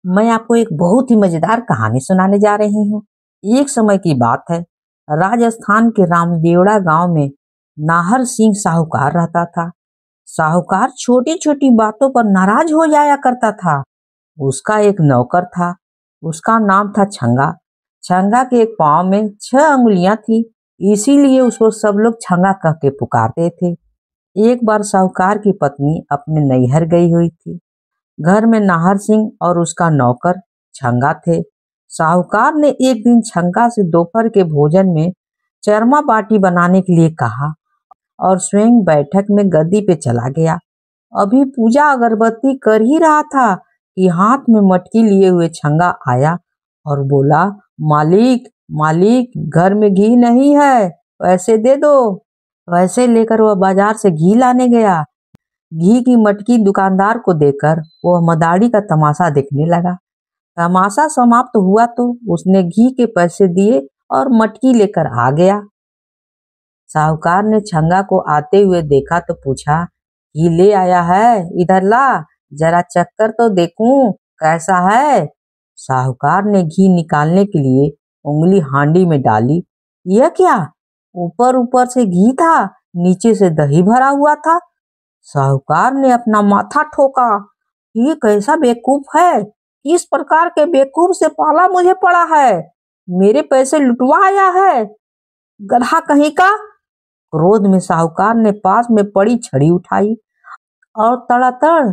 मैं आपको एक बहुत ही मजेदार कहानी सुनाने जा रही हूँ। एक समय की बात है। राजस्थान के रामदेवड़ा गांव में नाहर सिंह साहूकार रहता था। साहूकार छोटी छोटी बातों पर नाराज हो जाया करता था। उसका एक नौकर था। उसका नाम था छंगा। छंगा के एक पाँव में 6 अंगुलियां थी, इसीलिए उसको सब लोग छंगा कह के पुकारते थे। एक बार साहूकार की पत्नी अपने नैहर गई हुई थी। घर में नाहर सिंह और उसका नौकर छंगा थे। साहूकार ने एक दिन छंगा से दोपहर के भोजन में चरमा बाटी बनाने के लिए कहा और स्वयं बैठक में गद्दी पे चला गया। अभी पूजा अगरबत्ती कर ही रहा था कि हाथ में मटकी लिए हुए छंगा आया और बोला, मालिक मालिक, घर में घी नहीं है, पैसे दे दो। पैसे लेकर वह बाजार से घी लाने गया। घी की मटकी दुकानदार को देकर वह मदारी का तमाशा देखने लगा। तमाशा समाप्त हुआ तो उसने घी के पैसे दिए और मटकी लेकर आ गया। साहूकार ने छंगा को आते हुए देखा तो पूछा, घी ले आया है? इधर ला, जरा चक्कर तो देखूं कैसा है। साहूकार ने घी निकालने के लिए उंगली हांडी में डाली। यह क्या? ऊपर ऊपर से घी था, नीचे से दही भरा हुआ था। साहूकार ने अपना माथा ठोका। ये कैसा बेवकूफ है? किस प्रकार के बेवकूफ से पाला मुझे पड़ा है? मेरे पैसे लुटवा आया है, गधा कहीं का। क्रोध में साहूकार ने पास में पड़ी छड़ी उठाई और तड़ातड़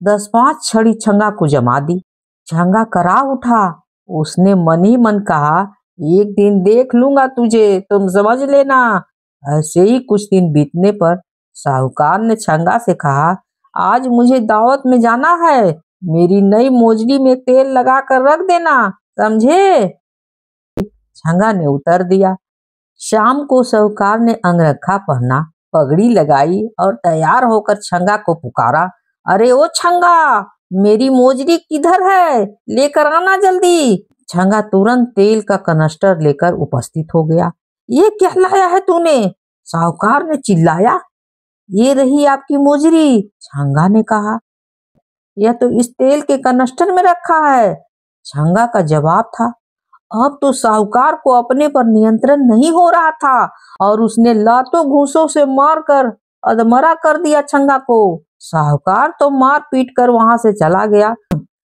10-5 छड़ी छंगा को जमा दी। छंगा करा उठा। उसने मन ही मन कहा, एक दिन देख लूंगा तुझे, तुम समझ लेना। ऐसे ही कुछ दिन बीतने पर साहूकार ने छंगा से कहा, आज मुझे दावत में जाना है, मेरी नई मोजड़ी में तेल लगा कर रख देना, समझे। छंगा ने उत्तर दिया। शाम को साहूकार ने अंगरखा पहना, पगड़ी लगाई और तैयार होकर छंगा को पुकारा, अरे ओ छंगा, मेरी मोजड़ी किधर है, लेकर आना जल्दी। छंगा तुरंत तेल का कनस्टर लेकर उपस्थित हो गया। ये क्या लाया है तूने? साहूकार ने चिल्लाया। ये रही आपकी मोजरी, छंगा ने कहा। यह तो इस तेल के कनस्टर में रखा है, छंगा का जवाब था। अब तो साहूकार को अपने पर नियंत्रण नहीं हो रहा था और उसने लातों घूंसों से मारकर अधमरा कर दिया छंगा को। साहूकार तो मार पीट कर वहां से चला गया।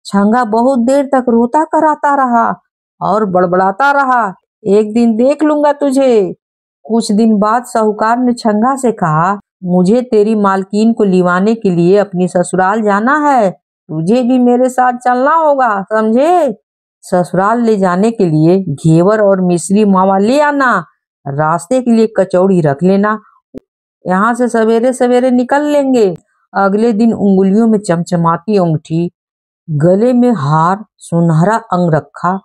छंगा बहुत देर तक रोता कराता रहा और बड़बड़ाता रहा, एक दिन देख लूंगा तुझे। कुछ दिन बाद साहूकार ने छंगा से कहा, मुझे तेरी मालकिन को लिवाने के लिए अपनी ससुराल जाना है, तुझे भी मेरे साथ चलना होगा, समझे। ससुराल ले जाने के लिए घेवर और मिश्री मावा ले आना, रास्ते के लिए कचौड़ी रख लेना। यहाँ से सवेरे सवेरे निकल लेंगे। अगले दिन उंगलियों में चमचमाती अंगूठी, गले में हार, सुनहरा अंगरखा,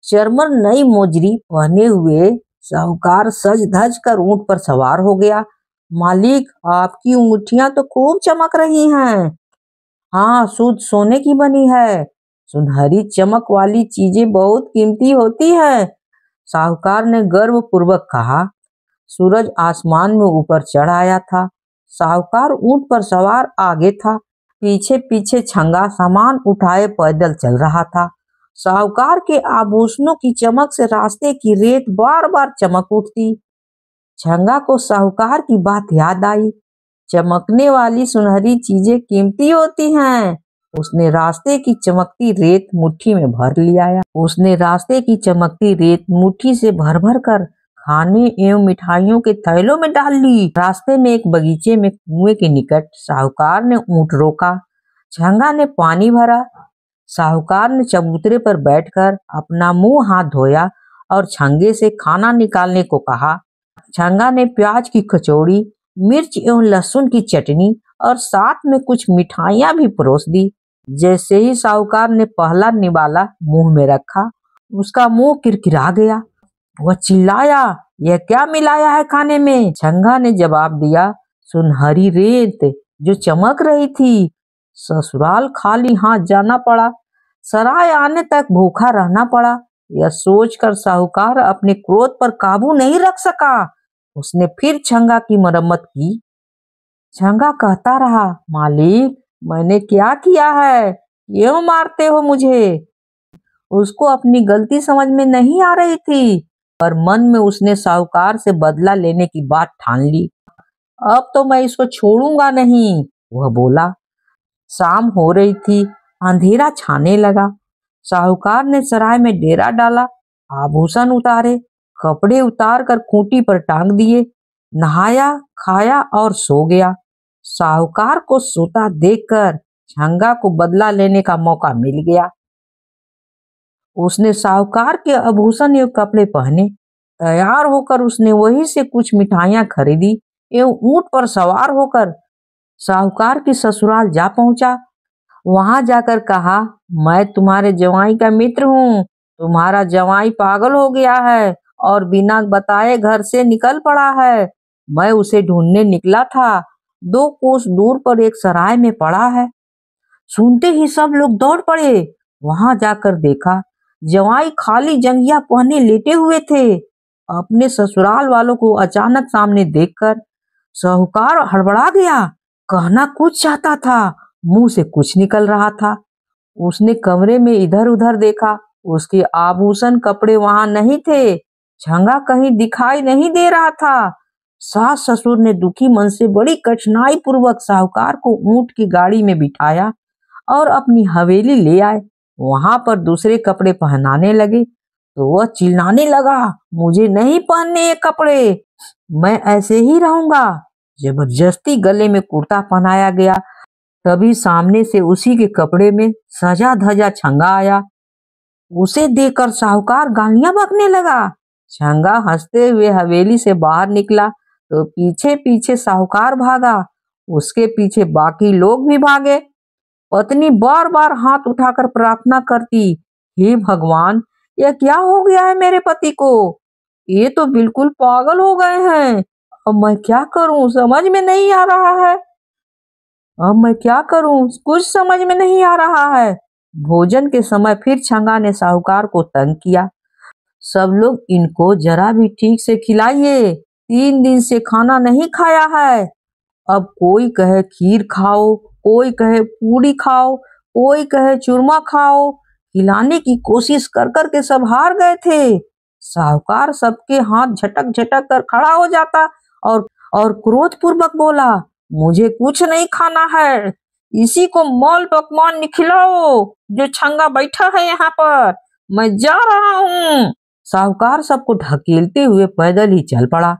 चरमर नई मोजरी पहने हुए साहूकार सज धज कर ऊंट पर सवार हो गया। मालिक, आपकी अंगूठियां तो खूब चमक रही हैं। हाँ, शुद्ध सोने की बनी है। सुनहरी चमक वाली चीजें बहुत कीमती होती है, साहूकार ने गर्व पूर्वक कहा। सूरज आसमान में ऊपर चढ़ आया था। साहूकार ऊंट पर सवार आगे था, पीछे पीछे छंगा सामान उठाए पैदल चल रहा था। साहूकार के आभूषणों की चमक से रास्ते की रेत बार बार चमक उठती। छंगा को साहूकार की बात याद आई। चमकने वाली सुनहरी चीजें कीमती होती हैं। उसने रास्ते की चमकती रेत मुट्ठी में भर लिया। उसने रास्ते की चमकती रेत मुट्ठी से भर भर कर खाने एवं मिठाइयों के थैलों में डाल ली। रास्ते में एक बगीचे में कुएं के निकट साहूकार ने ऊंट रोका। छंगा ने पानी भरा। साहूकार ने चबूतरे पर बैठकर अपना मुंह हाथ धोया और छंगे से खाना निकालने को कहा। छंगा ने प्याज की कचौड़ी, मिर्च एवं लहसुन की चटनी और साथ में कुछ मिठाइयां भी परोस दी। जैसे ही साहूकार ने पहला निवाला मुंह में रखा, उसका मुंह किरकिरा गया। वह चिल्लाया, यह क्या मिलाया है खाने में? छंगा ने जवाब दिया, सुनहरी रेत जो चमक रही थी। ससुराल खाली हाथ जाना पड़ा, सराय आने तक भूखा रहना पड़ा। यह सोचकर साहूकार अपने क्रोध पर काबू नहीं रख सका। उसने फिर छंगा की मरम्मत की। छंगा कहता रहा, मालिक, मैंने क्या किया है, क्यों मारते हो मुझे? उसको अपनी गलती समझ में नहीं आ रही थी, पर मन में उसने साहूकार से बदला लेने की बात ठान ली। अब तो मैं इसको छोड़ूंगा नहीं, वह बोला। शाम हो रही थी, अंधेरा छाने लगा। साहूकार ने सराय में डेरा डाला, आभूषण उतारे, कपड़े उतार कर खूंटी पर टांग दिए, नहाया, खाया और सो गया। साहूकार को सोता देखकर छंगा को बदला लेने का मौका मिल गया। उसने साहूकार के आभूषण एवं कपड़े पहने। तैयार होकर उसने वहीं से कुछ मिठाइयां खरीदी एवं ऊंट पर सवार होकर साहूकार की ससुराल जा पहुंचा। वहां जाकर कहा, मैं तुम्हारे जवाई का मित्र हूँ। तुम्हारा जवाई पागल हो गया है और बिना बताए घर से निकल पड़ा है। मैं उसे ढूंढने निकला था, 2 कोस दूर पर एक सराय में पड़ा है। सुनते ही सब लोग दौड़ पड़े। वहां जाकर देखा, जवाई खाली जंघिया पहने लेटे हुए थे। अपने ससुराल वालों को अचानक सामने देखकर साहूकार हड़बड़ा गया। कहना कुछ चाहता था, मुंह से कुछ निकल रहा था। उसने कमरे में इधर उधर देखा, उसके आभूषण कपड़े वहां नहीं थे, छंगा कहीं दिखाई नहीं दे रहा था। सास ससुर ने दुखी मन से बड़ी कठिनाई पूर्वक साहूकार को ऊंट की गाड़ी में बिठाया और अपनी हवेली ले आए। वहां पर दूसरे कपड़े पहनाने लगे तो वह चिल्लाने लगा, मुझे नहीं पहनने ये कपड़े, मैं ऐसे ही रहूंगा। जबरदस्ती गले में कुर्ता पहनाया गया। तभी सामने से उसी के कपड़े में सजा धजा छंगा आया। उसे देखकर साहूकार गालियां बकने लगा। छंगा हंसते हुए हवेली से बाहर निकला तो पीछे पीछे साहूकार भागा। उसके पीछे बाकी लोग भी भागे। पत्नी बार बार हाथ उठाकर प्रार्थना करती, हे भगवान, यह क्या हो गया है मेरे पति को? ये तो बिल्कुल पागल हो गए हैं। अब मैं क्या करूं, समझ में नहीं आ रहा है। अब मैं क्या करूं, कुछ समझ में नहीं आ रहा है। भोजन के समय फिर छंगा ने साहूकार को तंग किया। सब लोग इनको जरा भी ठीक से खिलाइए, 3 दिन से खाना नहीं खाया है। अब कोई कहे खीर खाओ, कोई कहे पूरी खाओ, कोई कहे चूरमा खाओ। खिलाने की कोशिश कर कर के सब हार गए थे। साहूकार सबके हाथ झटक झटक कर खड़ा हो जाता और क्रोध पूर्वक बोला, मुझे कुछ नहीं खाना है। इसी को मौल पकवान खिलाओ जो छंगा बैठा है यहाँ पर। मैं जा रहा हूँ। साहूकार सबको ढकेलते हुए पैदल ही चल पड़ा।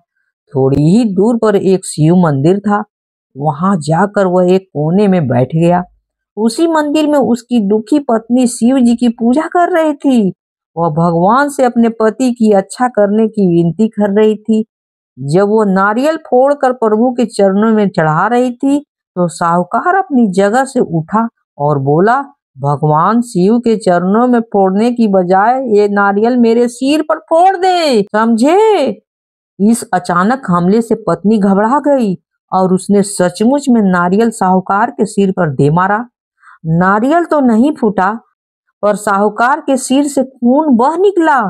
थोड़ी ही दूर पर एक शिव मंदिर था। वहां जाकर वह एक कोने में बैठ गया। उसी मंदिर में उसकी दुखी पत्नी शिव जी की पूजा कर रही थी। वह भगवान से अपने पति की अच्छा करने की विनती कर रही थी। जब वो नारियल फोड़कर प्रभु के चरणों में चढ़ा रही थी तो साहूकार अपनी जगह से उठा और बोला, भगवान शिव के चरणों में फोड़ने की बजाय ये नारियल मेरे सिर पर फोड़ दे, समझे? इस अचानक हमले से पत्नी घबरा गई और उसने सचमुच में नारियल साहूकार के सिर पर दे मारा। नारियल तो नहीं फूटा, पर साहूकार के सिर से खून बह निकला।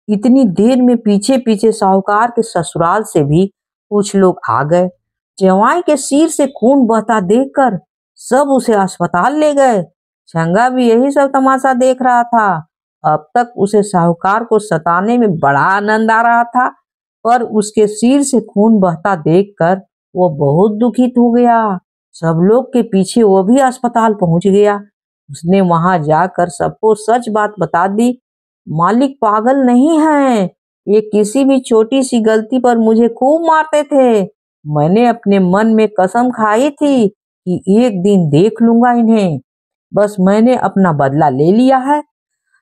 इतनी देर में पीछे पीछे साहूकार के ससुराल से भी कुछ लोग आ गए। जवाई के सिर से खून बहता देखकर सब उसे अस्पताल ले गए। छंगा भी यही सब तमाशा देख रहा था। अब तक उसे साहूकार को सताने में बड़ा आनंद आ रहा था, पर उसके सिर से खून बहता देखकर वो बहुत दुखित हो गया। सब लोग के पीछे वो भी अस्पताल पहुंच गया। उसने वहां जाकर सबको सच बात बता दी। मालिक पागल नहीं है, ये किसी भी छोटी सी गलती पर मुझे खूब मारते थे। मैंने अपने मन में कसम खाई थी कि एक दिन देख लूंगा इन्हें। बस मैंने अपना बदला ले लिया है।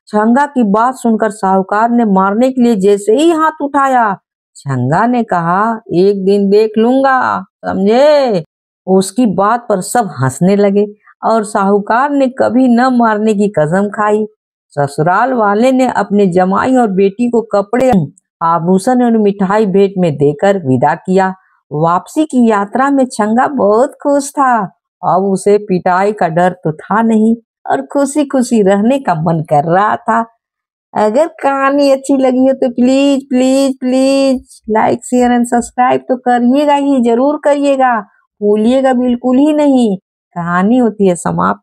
छंगा की बात सुनकर साहूकार ने मारने के लिए जैसे ही हाथ उठाया, छंगा ने कहा, एक दिन देख लूंगा, समझे? उसकी बात पर सब हंसने लगे और साहूकार ने कभी न मारने की कसम खाई। ससुराल वाले ने अपने जमाई और बेटी को कपड़े, आभूषण और मिठाई भेंट में देकर विदा किया। वापसी की यात्रा में छंगा बहुत खुश था। अब उसे पिटाई का डर तो था नहीं और खुशी खुशी रहने का मन कर रहा था। अगर कहानी अच्छी लगी हो तो please please please like share and subscribe तो करिएगा ही, जरूर करिएगा, भूलिएगा बिल्कुल ही नहीं। कहानी होती है समाप्त।